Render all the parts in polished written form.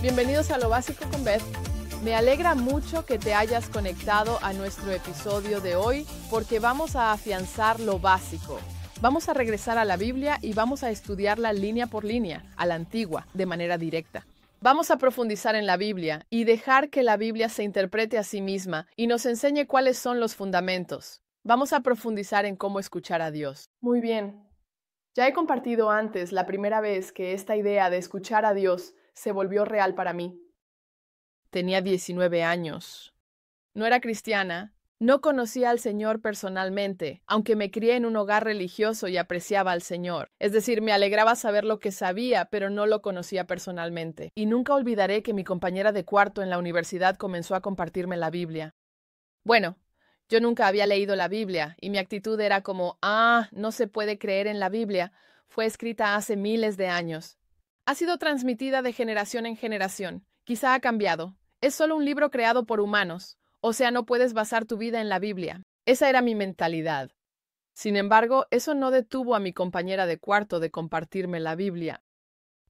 Bienvenidos a Lo Básico con Beth. Me alegra mucho que te hayas conectado a nuestro episodio de hoy porque vamos a afianzar lo básico. Vamos a regresar a la Biblia y vamos a estudiarla línea por línea, a la antigua, de manera directa. Vamos a profundizar en la Biblia y dejar que la Biblia se interprete a sí misma y nos enseñe cuáles son los fundamentos. Vamos a profundizar en cómo escuchar a Dios. Muy bien. Ya he compartido antes la primera vez que esta idea de escuchar a Dios se volvió real para mí. Tenía 19 años. No era cristiana, no conocía al Señor personalmente, aunque me crié en un hogar religioso y apreciaba al Señor. Es decir, me alegraba saber lo que sabía, pero no lo conocía personalmente. Y nunca olvidaré que mi compañera de cuarto en la universidad comenzó a compartirme la Biblia. Bueno, yo nunca había leído la Biblia, y mi actitud era como, no se puede creer en la Biblia. Fue escrita hace miles de años. Ha sido transmitida de generación en generación. Quizá ha cambiado. Es solo un libro creado por humanos. O sea, no puedes basar tu vida en la Biblia. Esa era mi mentalidad. Sin embargo, eso no detuvo a mi compañera de cuarto de compartirme la Biblia.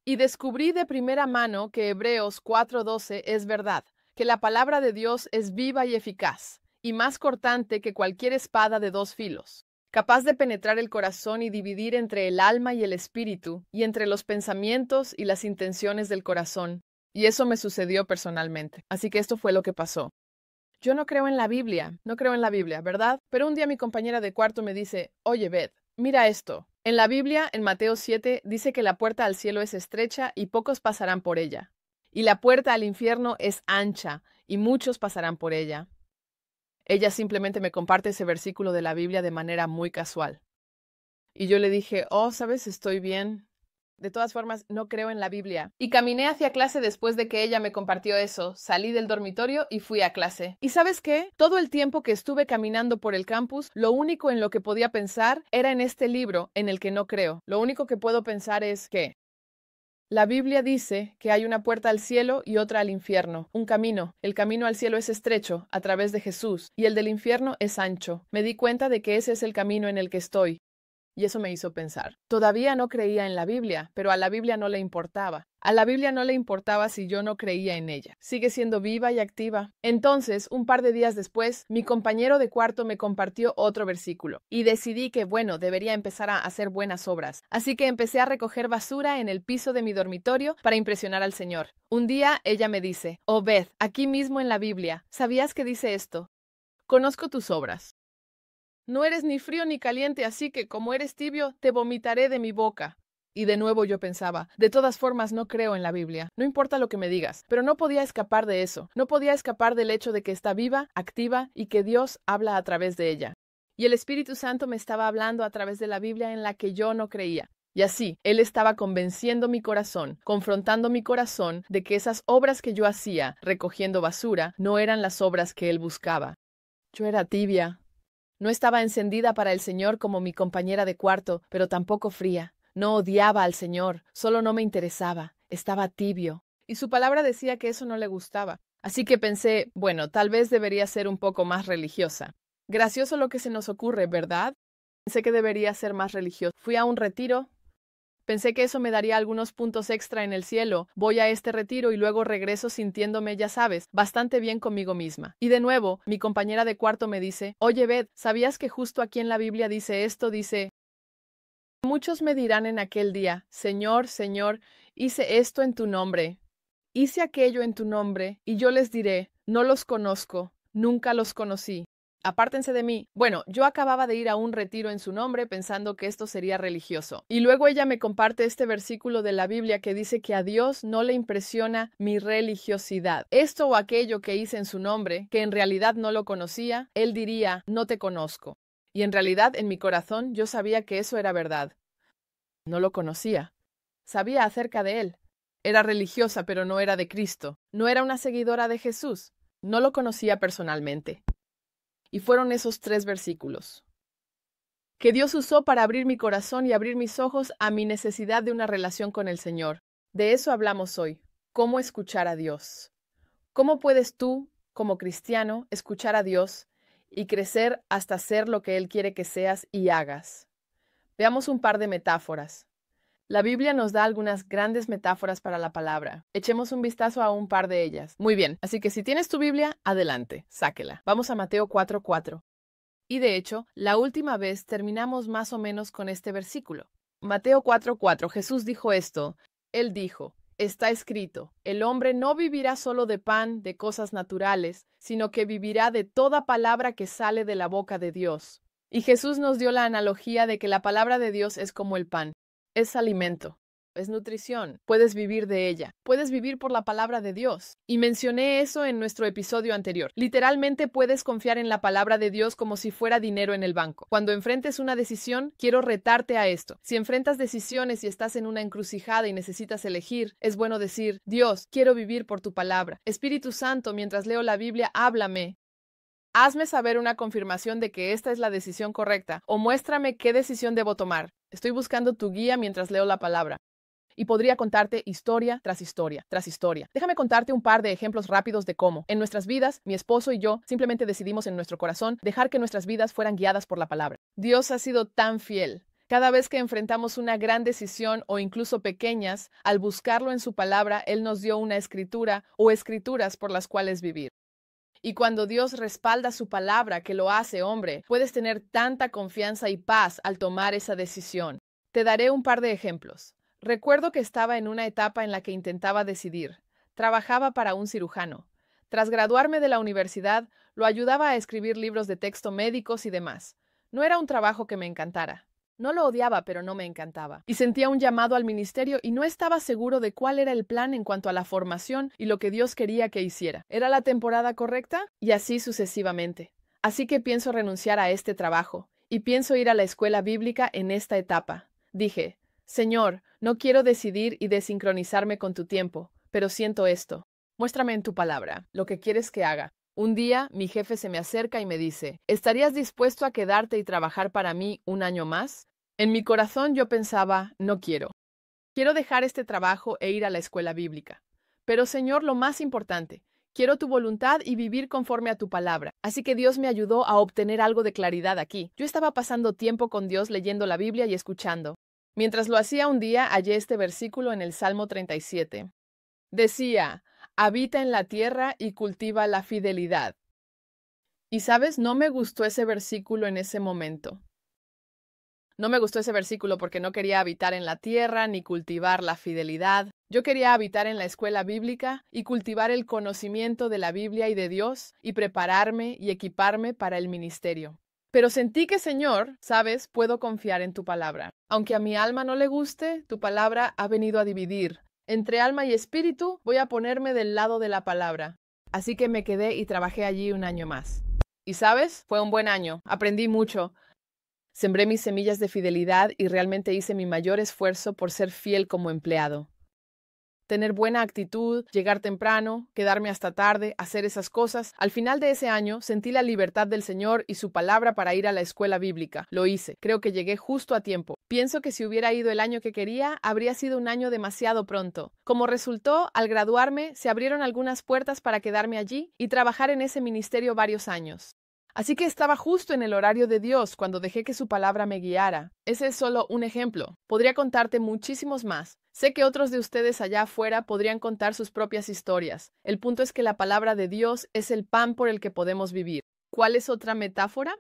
Y descubrí de primera mano que Hebreos 4:12 es verdad, que la palabra de Dios es viva y eficaz, y más cortante que cualquier espada de dos filos, capaz de penetrar el corazón y dividir entre el alma y el espíritu, y entre los pensamientos y las intenciones del corazón. Y eso me sucedió personalmente. Así que esto fue lo que pasó. Yo no creo en la Biblia, ¿verdad? Pero un día mi compañera de cuarto me dice, oye, Beth, mira esto. En la Biblia, en Mateo 7, dice que la puerta al cielo es estrecha y pocos pasarán por ella. Y la puerta al infierno es ancha y muchos pasarán por ella. Ella simplemente me comparte ese versículo de la Biblia de manera muy casual. Y yo le dije, ¿sabes? Estoy bien. De todas formas, no creo en la Biblia. Y caminé hacia clase después de que ella me compartió eso. Salí del dormitorio y fui a clase. ¿Y sabes qué? Todo el tiempo que estuve caminando por el campus, lo único en lo que podía pensar era en este libro en el que no creo. Lo único que puedo pensar es que la Biblia dice que hay una puerta al cielo y otra al infierno, un camino. El camino al cielo es estrecho, a través de Jesús, y el del infierno es ancho. Me di cuenta de que ese es el camino en el que estoy. Y eso me hizo pensar. Todavía no creía en la Biblia, pero a la Biblia no le importaba. A la Biblia no le importaba si yo no creía en ella. Sigue siendo viva y activa. Entonces, un par de días después, mi compañero de cuarto me compartió otro versículo. Y decidí que, debería empezar a hacer buenas obras. Así que empecé a recoger basura en el piso de mi dormitorio para impresionar al Señor. Un día, ella me dice, Beth, aquí mismo en la Biblia, ¿sabías que dice esto? Conozco tus obras. No eres ni frío ni caliente, así que como eres tibio, te vomitaré de mi boca. Y de nuevo yo pensaba, de todas formas no creo en la Biblia, no importa lo que me digas, pero no podía escapar de eso, no podía escapar del hecho de que está viva, activa y que Dios habla a través de ella. Y el Espíritu Santo me estaba hablando a través de la Biblia en la que yo no creía. Y así, Él estaba convenciendo mi corazón, confrontando mi corazón de que esas obras que yo hacía, recogiendo basura, no eran las obras que Él buscaba. Yo era tibia. No estaba encendida para el Señor como mi compañera de cuarto, pero tampoco fría. No odiaba al Señor, solo no me interesaba. Estaba tibio. Y su palabra decía que eso no le gustaba. Así que pensé, tal vez debería ser un poco más religiosa. Gracioso lo que se nos ocurre, ¿verdad? Pensé que debería ser más religiosa. Fui a un retiro. Pensé que eso me daría algunos puntos extra en el cielo. Voy a este retiro y luego regreso sintiéndome, ya sabes, bastante bien conmigo misma. Y de nuevo, mi compañera de cuarto me dice, oye, Beth, ¿sabías que justo aquí en la Biblia dice esto? Dice, muchos me dirán en aquel día, Señor, Señor, hice esto en tu nombre, hice aquello en tu nombre, y yo les diré, no los conozco, nunca los conocí. Apártense de mí. Yo acababa de ir a un retiro en su nombre pensando que esto sería religioso. Y luego ella me comparte este versículo de la Biblia que dice que a Dios no le impresiona mi religiosidad. Esto o aquello que hice en su nombre, que en realidad no lo conocía, Él diría, no te conozco. Y en realidad en mi corazón yo sabía que eso era verdad. No lo conocía. Sabía acerca de Él. Era religiosa, pero no era de Cristo. No era una seguidora de Jesús. No lo conocía personalmente. Y fueron esos 3 versículos que Dios usó para abrir mi corazón y abrir mis ojos a mi necesidad de una relación con el Señor. De eso hablamos hoy. ¿Cómo escuchar a Dios? ¿Cómo puedes tú, como cristiano, escuchar a Dios y crecer hasta ser lo que Él quiere que seas y hagas? Veamos un par de metáforas. La Biblia nos da algunas grandes metáforas para la palabra. Echemos un vistazo a un par de ellas. Muy bien, así que si tienes tu Biblia, adelante, sáquela. Vamos a Mateo 4:4. Y de hecho, la última vez terminamos más o menos con este versículo. Mateo 4:4, Jesús dijo esto. Él dijo, está escrito, el hombre no vivirá solo de pan, de cosas naturales, sino que vivirá de toda palabra que sale de la boca de Dios. Y Jesús nos dio la analogía de que la palabra de Dios es como el pan. Es alimento, es nutrición, puedes vivir de ella, puedes vivir por la palabra de Dios. Y mencioné eso en nuestro episodio anterior. Literalmente puedes confiar en la palabra de Dios como si fuera dinero en el banco. Cuando enfrentes una decisión, quiero retarte a esto. Si enfrentas decisiones y estás en una encrucijada y necesitas elegir, es bueno decir, Dios, quiero vivir por tu palabra. Espíritu Santo, mientras leo la Biblia, háblame. Hazme saber una confirmación de que esta es la decisión correcta, o muéstrame qué decisión debo tomar. Estoy buscando tu guía mientras leo la palabra. Y podría contarte historia tras historia, tras historia. Déjame contarte un par de ejemplos rápidos de cómo, en nuestras vidas, mi esposo y yo simplemente decidimos en nuestro corazón dejar que nuestras vidas fueran guiadas por la palabra. Dios ha sido tan fiel. Cada vez que enfrentamos una gran decisión o incluso pequeñas, al buscarlo en su palabra, Él nos dio una escritura o escrituras por las cuales vivir. Y cuando Dios respalda su palabra, que lo hace hombre, puedes tener tanta confianza y paz al tomar esa decisión. Te daré un par de ejemplos. Recuerdo que estaba en una etapa en la que intentaba decidir. Trabajaba para un cirujano. Tras graduarme de la universidad, lo ayudaba a escribir libros de texto médicos y demás. No era un trabajo que me encantara. No lo odiaba, pero no me encantaba. Y sentía un llamado al ministerio y no estaba seguro de cuál era el plan en cuanto a la formación y lo que Dios quería que hiciera. ¿Era la temporada correcta? Y así sucesivamente. Así que pienso renunciar a este trabajo y pienso ir a la escuela bíblica en esta etapa. Dije, Señor, no quiero decidir y desincronizarme con tu tiempo, pero siento esto. Muéstrame en tu palabra lo que quieres que haga. Un día, mi jefe se me acerca y me dice, ¿estarías dispuesto a quedarte y trabajar para mí un año más? En mi corazón yo pensaba, no quiero. Quiero dejar este trabajo e ir a la escuela bíblica. Pero, Señor, lo más importante, quiero tu voluntad y vivir conforme a tu palabra. Así que Dios me ayudó a obtener algo de claridad aquí. Yo estaba pasando tiempo con Dios leyendo la Biblia y escuchando. Mientras lo hacía un día, hallé este versículo en el Salmo 37. Decía, habita en la tierra y cultiva la fidelidad. Y sabes, no me gustó ese versículo en ese momento. No me gustó ese versículo porque no quería habitar en la tierra ni cultivar la fidelidad. Yo quería habitar en la escuela bíblica y cultivar el conocimiento de la Biblia y de Dios y prepararme y equiparme para el ministerio. Pero sentí que, Señor, sabes, puedo confiar en tu palabra. Aunque a mi alma no le guste, tu palabra ha venido a dividir. Entre alma y espíritu voy a ponerme del lado de la palabra. Así que me quedé y trabajé allí un año más. Y sabes, fue un buen año. Aprendí mucho. Sembré mis semillas de fidelidad y realmente hice mi mayor esfuerzo por ser fiel como empleado. Tener buena actitud, llegar temprano, quedarme hasta tarde, hacer esas cosas. Al final de ese año sentí la libertad del Señor y su palabra para ir a la escuela bíblica. Lo hice. Creo que llegué justo a tiempo. Pienso que si hubiera ido el año que quería, habría sido un año demasiado pronto. Como resultó, al graduarme, se abrieron algunas puertas para quedarme allí y trabajar en ese ministerio varios años. Así que estaba justo en el horario de Dios cuando dejé que su palabra me guiara. Ese es solo un ejemplo. Podría contarte muchísimos más. Sé que otros de ustedes allá afuera podrían contar sus propias historias. El punto es que la palabra de Dios es el pan por el que podemos vivir. ¿Cuál es otra metáfora?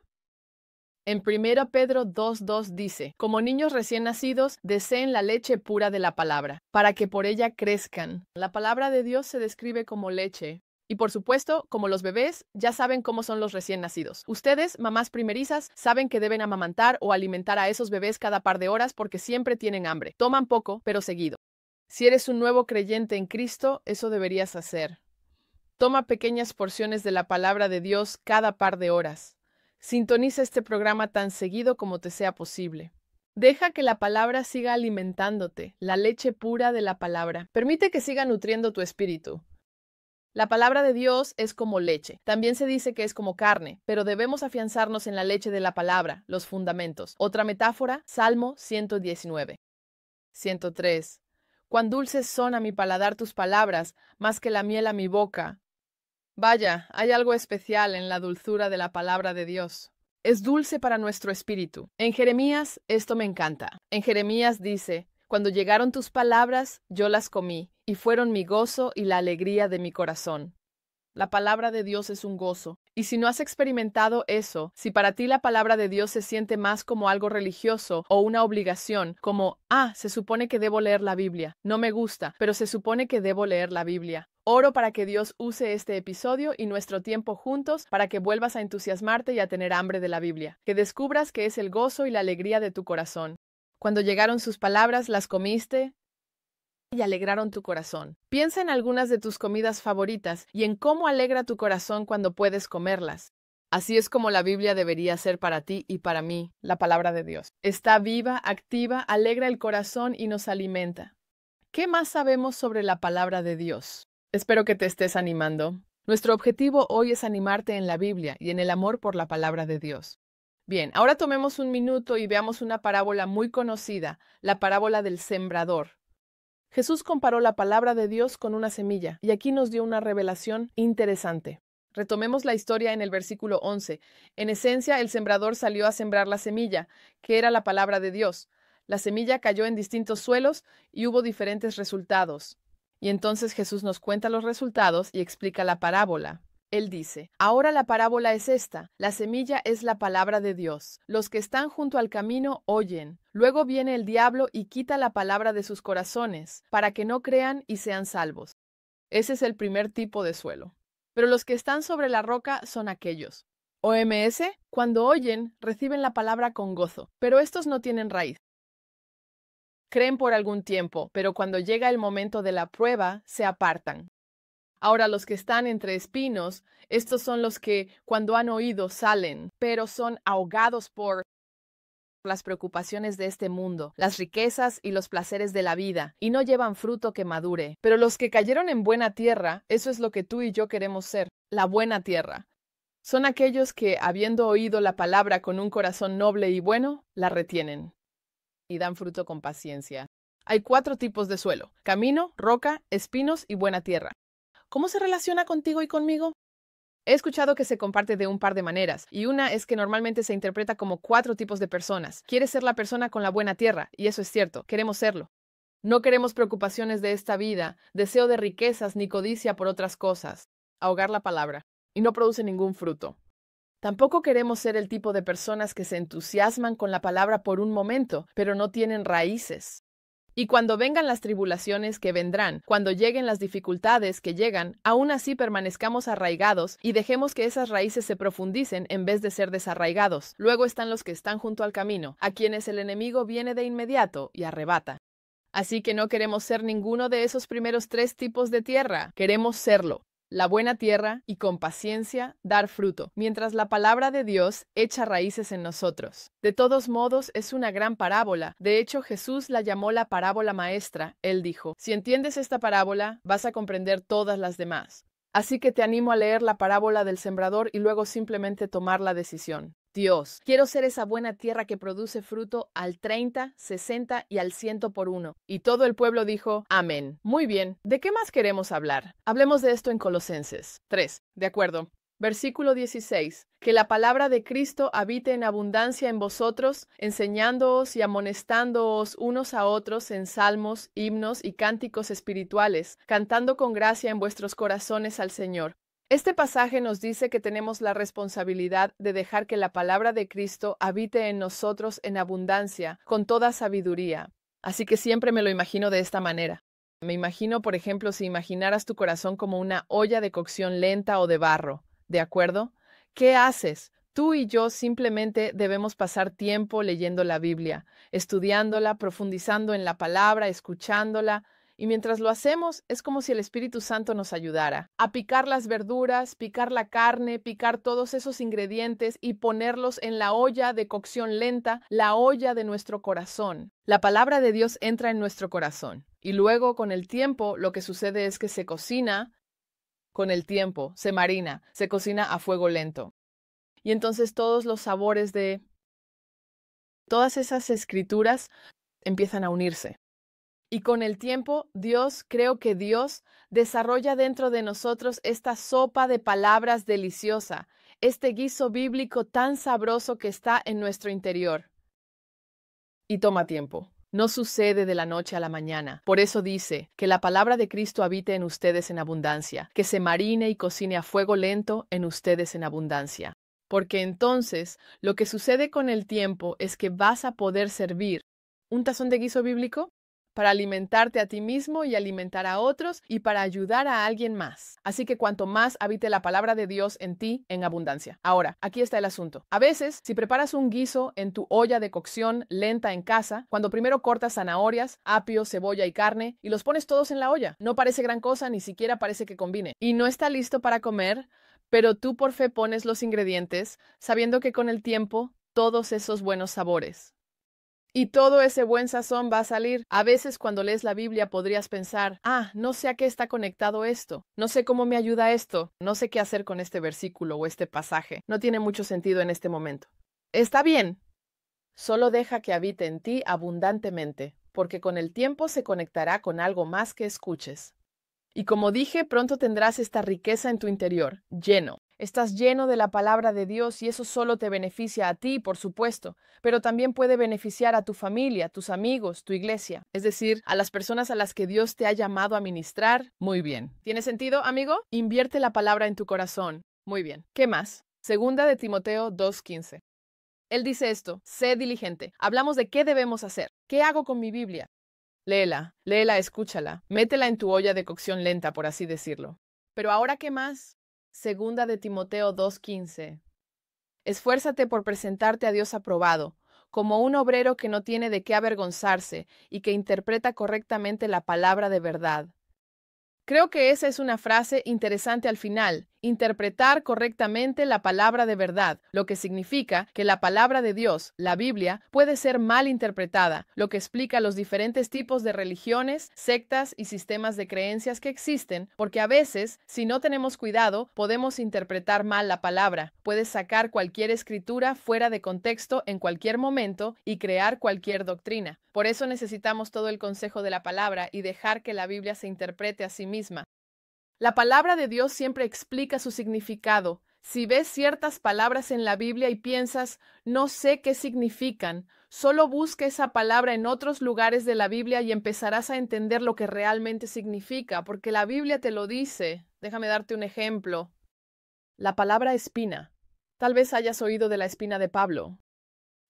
En 1 Pedro 2:2 dice, como niños recién nacidos, deseen la leche pura de la palabra, para que por ella crezcan. La palabra de Dios se describe como leche. Y por supuesto, como los bebés, ya saben cómo son los recién nacidos. Ustedes, mamás primerizas, saben que deben amamantar o alimentar a esos bebés cada par de horas porque siempre tienen hambre. Toman poco, pero seguido. Si eres un nuevo creyente en Cristo, eso deberías hacer. Toma pequeñas porciones de la palabra de Dios cada par de horas. Sintoniza este programa tan seguido como te sea posible. Deja que la palabra siga alimentándote, la leche pura de la palabra. Permite que siga nutriendo tu espíritu. La palabra de Dios es como leche. También se dice que es como carne, pero debemos afianzarnos en la leche de la palabra, los fundamentos. Otra metáfora, Salmo 119. 103. Cuán dulces son a mi paladar tus palabras, más que la miel a mi boca. Vaya, hay algo especial en la dulzura de la palabra de Dios. Es dulce para nuestro espíritu. En Jeremías, esto me encanta. En Jeremías dice, Cuando llegaron tus palabras, yo las comí, y fueron mi gozo y la alegría de mi corazón. La palabra de Dios es un gozo. Y si no has experimentado eso, si para ti la palabra de Dios se siente más como algo religioso o una obligación, como, se supone que debo leer la Biblia. No me gusta, pero se supone que debo leer la Biblia. Oro para que Dios use este episodio y nuestro tiempo juntos para que vuelvas a entusiasmarte y a tener hambre de la Biblia. Que descubras que es el gozo y la alegría de tu corazón. Cuando llegaron sus palabras, las comiste y alegraron tu corazón. Piensa en algunas de tus comidas favoritas y en cómo alegra tu corazón cuando puedes comerlas. Así es como la Biblia debería ser para ti y para mí, la palabra de Dios. Está viva, activa, alegra el corazón y nos alimenta. ¿Qué más sabemos sobre la palabra de Dios? Espero que te estés animando. Nuestro objetivo hoy es animarte en la Biblia y en el amor por la palabra de Dios. Bien, ahora tomemos un minuto y veamos una parábola muy conocida, la parábola del sembrador. Jesús comparó la palabra de Dios con una semilla, y aquí nos dio una revelación interesante. Retomemos la historia en el versículo 11. En esencia, el sembrador salió a sembrar la semilla, que era la palabra de Dios. La semilla cayó en distintos suelos y hubo diferentes resultados. Y entonces Jesús nos cuenta los resultados y explica la parábola. Él dice, ahora la parábola es esta, la semilla es la palabra de Dios. Los que están junto al camino oyen. Luego viene el diablo y quita la palabra de sus corazones, para que no crean y sean salvos. Ese es el primer tipo de suelo. Pero los que están sobre la roca son aquellos. OMS, cuando oyen, reciben la palabra con gozo, pero estos no tienen raíz. Creen por algún tiempo, pero cuando llega el momento de la prueba, se apartan. Ahora los que están entre espinos, estos son los que, cuando han oído, salen, pero son ahogados por las preocupaciones de este mundo, las riquezas y los placeres de la vida, y no llevan fruto que madure. Pero los que cayeron en buena tierra, eso es lo que tú y yo queremos ser, la buena tierra. Son aquellos que, habiendo oído la palabra con un corazón noble y bueno, la retienen y dan fruto con paciencia. Hay 4 tipos de suelo: camino, roca, espinos y buena tierra. ¿Cómo se relaciona contigo y conmigo? He escuchado que se comparte de un par de maneras, y una es que normalmente se interpreta como 4 tipos de personas. Quieres ser la persona con la buena tierra, y eso es cierto, queremos serlo. No queremos preocupaciones de esta vida, deseo de riquezas ni codicia por otras cosas. Ahogar la palabra, y no produce ningún fruto. Tampoco queremos ser el tipo de personas que se entusiasman con la palabra por un momento, pero no tienen raíces. Y cuando vengan las tribulaciones que vendrán, cuando lleguen las dificultades que llegan, aún así permanezcamos arraigados y dejemos que esas raíces se profundicen en vez de ser desarraigados. Luego están los que están junto al camino, a quienes el enemigo viene de inmediato y arrebata. Así que no queremos ser ninguno de esos primeros 3 tipos de tierra, queremos serlo. La buena tierra y con paciencia dar fruto, mientras la palabra de Dios echa raíces en nosotros. De todos modos, es una gran parábola. De hecho, Jesús la llamó la parábola maestra. Él dijo, si entiendes esta parábola, vas a comprender todas las demás. Así que te animo a leer la parábola del sembrador y luego simplemente tomar la decisión. Dios, quiero ser esa buena tierra que produce fruto al 30, 60 y al 100 por 1. Y todo el pueblo dijo, amén. Muy bien, ¿de qué más queremos hablar? Hablemos de esto en Colosenses 3. De acuerdo. Versículo 16. Que la palabra de Cristo habite en abundancia en vosotros, enseñándoos y amonestándoos unos a otros en salmos, himnos y cánticos espirituales, cantando con gracia en vuestros corazones al Señor. Este pasaje nos dice que tenemos la responsabilidad de dejar que la palabra de Cristo habite en nosotros en abundancia, con toda sabiduría. Así que siempre me lo imagino de esta manera. Me imagino, por ejemplo, si imaginaras tu corazón como una olla de cocción lenta o de barro. ¿De acuerdo? ¿Qué haces? Tú y yo simplemente debemos pasar tiempo leyendo la Biblia, estudiándola, profundizando en la palabra, escuchándola. Y mientras lo hacemos, es como si el Espíritu Santo nos ayudara a picar las verduras, picar la carne, picar todos esos ingredientes y ponerlos en la olla de cocción lenta, la olla de nuestro corazón. La palabra de Dios entra en nuestro corazón. Y luego, con el tiempo, lo que sucede es que se cocina, con el tiempo, se marina, se cocina a fuego lento. Y entonces todos los sabores de todas esas escrituras empiezan a unirse. Y con el tiempo, creo que Dios desarrolla dentro de nosotros esta sopa de palabras deliciosa, este guiso bíblico tan sabroso que está en nuestro interior. Y toma tiempo. No sucede de la noche a la mañana. Por eso dice que la palabra de Cristo habite en ustedes en abundancia, que se marine y cocine a fuego lento en ustedes en abundancia. Porque entonces lo que sucede con el tiempo es que vas a poder servir un tazón de guiso bíblico para alimentarte a ti mismo y alimentar a otros y para ayudar a alguien más. Así que cuanto más habite la palabra de Dios en ti, en abundancia. Ahora, aquí está el asunto. A veces, si preparas un guiso en tu olla de cocción lenta en casa, cuando primero cortas zanahorias, apio, cebolla y carne y los pones todos en la olla, no parece gran cosa, ni siquiera parece que combine. Y no está listo para comer, pero tú por fe pones los ingredientes, sabiendo que con el tiempo, todos esos buenos sabores y todo ese buen sazón va a salir. A veces cuando lees la Biblia podrías pensar, no sé a qué está conectado esto, no sé cómo me ayuda esto, no sé qué hacer con este versículo o este pasaje. No tiene mucho sentido en este momento. Está bien. Solo deja que habite en ti abundantemente, porque con el tiempo se conectará con algo más que escuches. Y como dije, pronto tendrás esta riqueza en tu interior, lleno. Estás lleno de la palabra de Dios y eso solo te beneficia a ti, por supuesto, pero también puede beneficiar a tu familia, tus amigos, tu iglesia, es decir, a las personas a las que Dios te ha llamado a ministrar. Muy bien. ¿Tiene sentido, amigo? Invierte la palabra en tu corazón. Muy bien. ¿Qué más? Segunda de Timoteo 2:15. Él dice esto: sé diligente. Hablamos de qué debemos hacer. ¿Qué hago con mi Biblia? Léela, escúchala, métela en tu olla de cocción lenta, por así decirlo. Pero ahora, ¿qué más? Segunda de Timoteo 2:15. Esfuérzate por presentarte a Dios aprobado, como un obrero que no tiene de qué avergonzarse y que interpreta correctamente la palabra de verdad. Creo que esa es una frase interesante al final: interpretar correctamente la palabra de verdad, lo que significa que la palabra de Dios, la Biblia, puede ser mal interpretada, lo que explica los diferentes tipos de religiones, sectas y sistemas de creencias que existen, porque a veces, si no tenemos cuidado, podemos interpretar mal la palabra. Puedes sacar cualquier escritura fuera de contexto en cualquier momento y crear cualquier doctrina. Por eso necesitamos todo el consejo de la palabra y dejar que la Biblia se interprete a sí misma. La palabra de Dios siempre explica su significado. Si ves ciertas palabras en la Biblia y piensas, no sé qué significan, solo busca esa palabra en otros lugares de la Biblia y empezarás a entender lo que realmente significa, porque la Biblia te lo dice. Déjame darte un ejemplo. La palabra espina. Tal vez hayas oído de la espina de Pablo.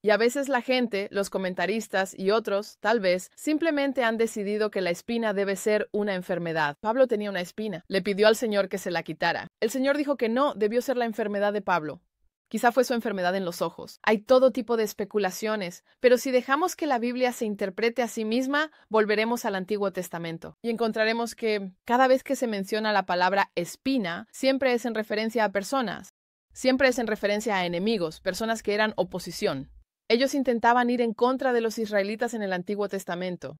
Y a veces la gente, los comentaristas y otros, tal vez, simplemente han decidido que la espina debe ser una enfermedad. Pablo tenía una espina. Le pidió al Señor que se la quitara. El Señor dijo que no, debió ser la enfermedad de Pablo. Quizá fue su enfermedad en los ojos. Hay todo tipo de especulaciones, pero si dejamos que la Biblia se interprete a sí misma, volveremos al Antiguo Testamento y encontraremos que cada vez que se menciona la palabra espina, siempre es en referencia a personas. Siempre es en referencia a enemigos, personas que eran oposición. Ellos intentaban ir en contra de los israelitas en el Antiguo Testamento.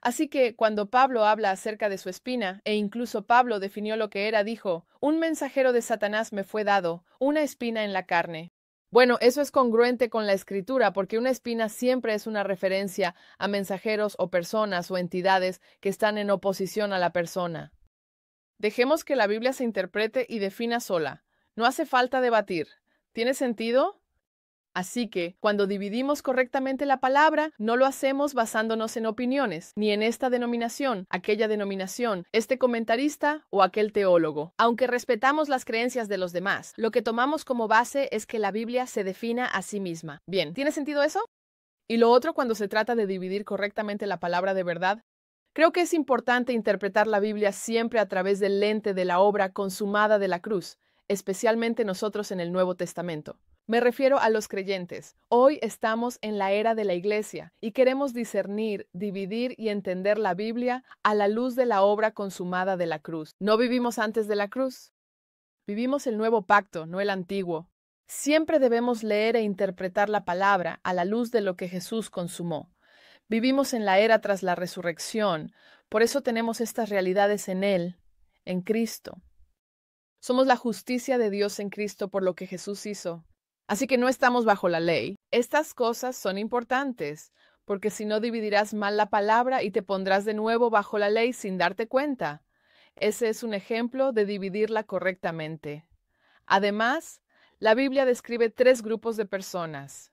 Así que cuando Pablo habla acerca de su espina, e incluso Pablo definió lo que era, dijo: un mensajero de Satanás me fue dado, una espina en la carne. Bueno, eso es congruente con la Escritura, porque una espina siempre es una referencia a mensajeros o personas o entidades que están en oposición a la persona. Dejemos que la Biblia se interprete y defina sola. No hace falta debatir. ¿Tiene sentido? Así que, cuando dividimos correctamente la palabra, no lo hacemos basándonos en opiniones, ni en esta denominación, aquella denominación, este comentarista o aquel teólogo. Aunque respetamos las creencias de los demás, lo que tomamos como base es que la Biblia se defina a sí misma. Bien, ¿tiene sentido eso? Y lo otro, cuando se trata de dividir correctamente la palabra de verdad, creo que es importante interpretar la Biblia siempre a través del lente de la obra consumada de la cruz, especialmente nosotros en el Nuevo Testamento. Me refiero a los creyentes. Hoy estamos en la era de la Iglesia y queremos discernir, dividir y entender la Biblia a la luz de la obra consumada de la cruz. ¿No vivimos antes de la cruz? Vivimos el nuevo pacto, no el antiguo. Siempre debemos leer e interpretar la palabra a la luz de lo que Jesús consumó. Vivimos en la era tras la resurrección, por eso tenemos estas realidades en Él, en Cristo. Somos la justicia de Dios en Cristo por lo que Jesús hizo. Así que no estamos bajo la ley. Estas cosas son importantes, porque si no dividirás mal la palabra y te pondrás de nuevo bajo la ley sin darte cuenta. Ese es un ejemplo de dividirla correctamente. Además, la Biblia describe 3 grupos de personas.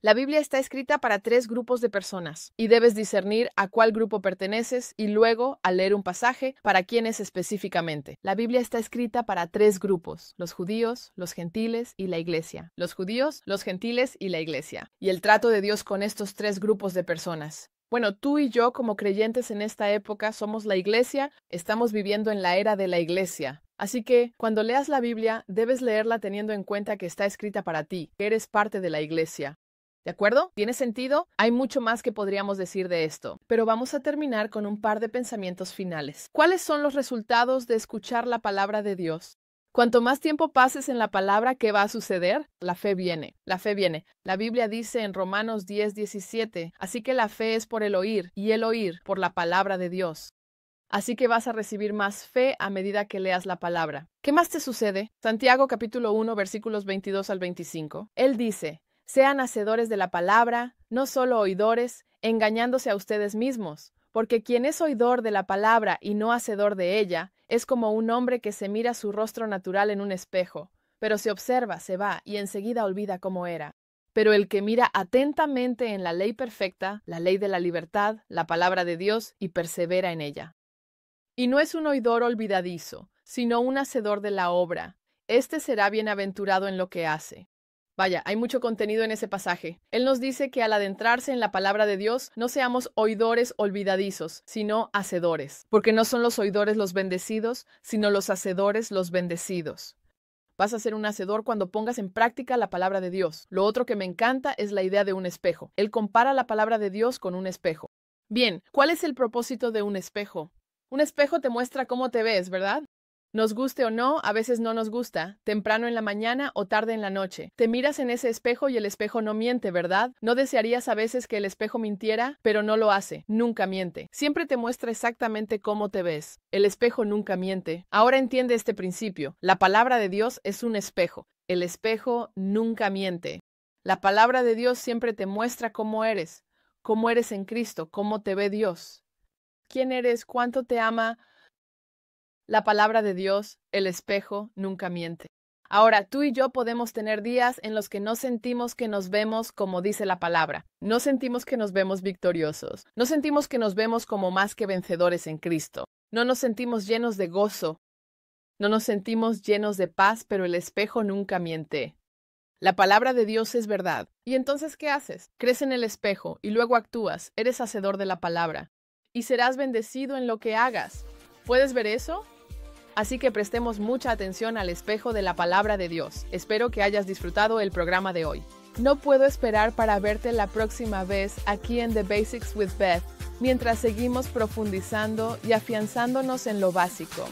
La Biblia está escrita para 3 grupos de personas y debes discernir a cuál grupo perteneces y luego, al leer un pasaje, para quién es específicamente. La Biblia está escrita para 3 grupos: los judíos, los gentiles y la iglesia. Los judíos, los gentiles y la iglesia. Y el trato de Dios con estos 3 grupos de personas. Bueno, tú y yo como creyentes en esta época somos la iglesia, estamos viviendo en la era de la iglesia. Así que, cuando leas la Biblia, debes leerla teniendo en cuenta que está escrita para ti, que eres parte de la iglesia. ¿De acuerdo? ¿Tiene sentido? Hay mucho más que podríamos decir de esto, pero vamos a terminar con un par de pensamientos finales. ¿Cuáles son los resultados de escuchar la palabra de Dios? Cuanto más tiempo pases en la palabra, ¿qué va a suceder? La fe viene. La fe viene. La Biblia dice en Romanos 10:17, así que la fe es por el oír, y el oír por la palabra de Dios. Así que vas a recibir más fe a medida que leas la palabra. ¿Qué más te sucede? Santiago capítulo 1, versículos 22 al 25. Él dice: sean hacedores de la palabra, no solo oidores, engañándose a ustedes mismos, porque quien es oidor de la palabra y no hacedor de ella, es como un hombre que se mira su rostro natural en un espejo, pero se observa, se va y enseguida olvida cómo era. Pero el que mira atentamente en la ley perfecta, la ley de la libertad, la palabra de Dios, y persevera en ella. Y no es un oidor olvidadizo, sino un hacedor de la obra. Este será bienaventurado en lo que hace. Vaya, hay mucho contenido en ese pasaje. Él nos dice que al adentrarse en la palabra de Dios, no seamos oidores olvidadizos, sino hacedores. Porque no son los oidores los bendecidos, sino los hacedores los bendecidos. Vas a ser un hacedor cuando pongas en práctica la palabra de Dios. Lo otro que me encanta es la idea de un espejo. Él compara la palabra de Dios con un espejo. Bien, ¿cuál es el propósito de un espejo? Un espejo te muestra cómo te ves, ¿verdad? Nos guste o no, a veces no nos gusta, temprano en la mañana o tarde en la noche. Te miras en ese espejo y el espejo no miente, ¿verdad? ¿No desearías a veces que el espejo mintiera? Pero no lo hace, nunca miente. Siempre te muestra exactamente cómo te ves. El espejo nunca miente. Ahora entiende este principio. La palabra de Dios es un espejo. El espejo nunca miente. La palabra de Dios siempre te muestra cómo eres en Cristo, cómo te ve Dios. ¿Quién eres? ¿Cuánto te ama? La palabra de Dios, el espejo, nunca miente. Ahora, tú y yo podemos tener días en los que no sentimos que nos vemos como dice la palabra. No sentimos que nos vemos victoriosos. No sentimos que nos vemos como más que vencedores en Cristo. No nos sentimos llenos de gozo. No nos sentimos llenos de paz, pero el espejo nunca miente. La palabra de Dios es verdad. ¿Y entonces qué haces? Crees en el espejo y luego actúas. Eres hacedor de la palabra. Y serás bendecido en lo que hagas. ¿Puedes ver eso? Así que prestemos mucha atención al espejo de la palabra de Dios. Espero que hayas disfrutado el programa de hoy. No puedo esperar para verte la próxima vez aquí en The Basics with Beth, mientras seguimos profundizando y afianzándonos en lo básico.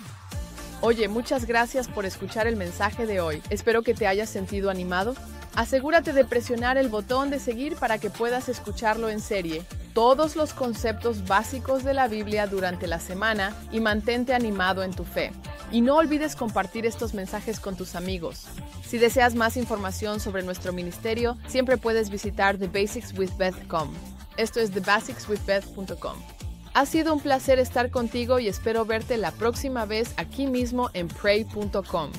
Oye, muchas gracias por escuchar el mensaje de hoy. Espero que te hayas sentido animado. Asegúrate de presionar el botón de seguir para que puedas escucharlo en serie. Todos los conceptos básicos de la Biblia durante la semana y mantente animado en tu fe. Y no olvides compartir estos mensajes con tus amigos. Si deseas más información sobre nuestro ministerio, siempre puedes visitar thebasicswithbeth.com. Esto es thebasicswithbeth.com. Ha sido un placer estar contigo y espero verte la próxima vez aquí mismo en pray.com.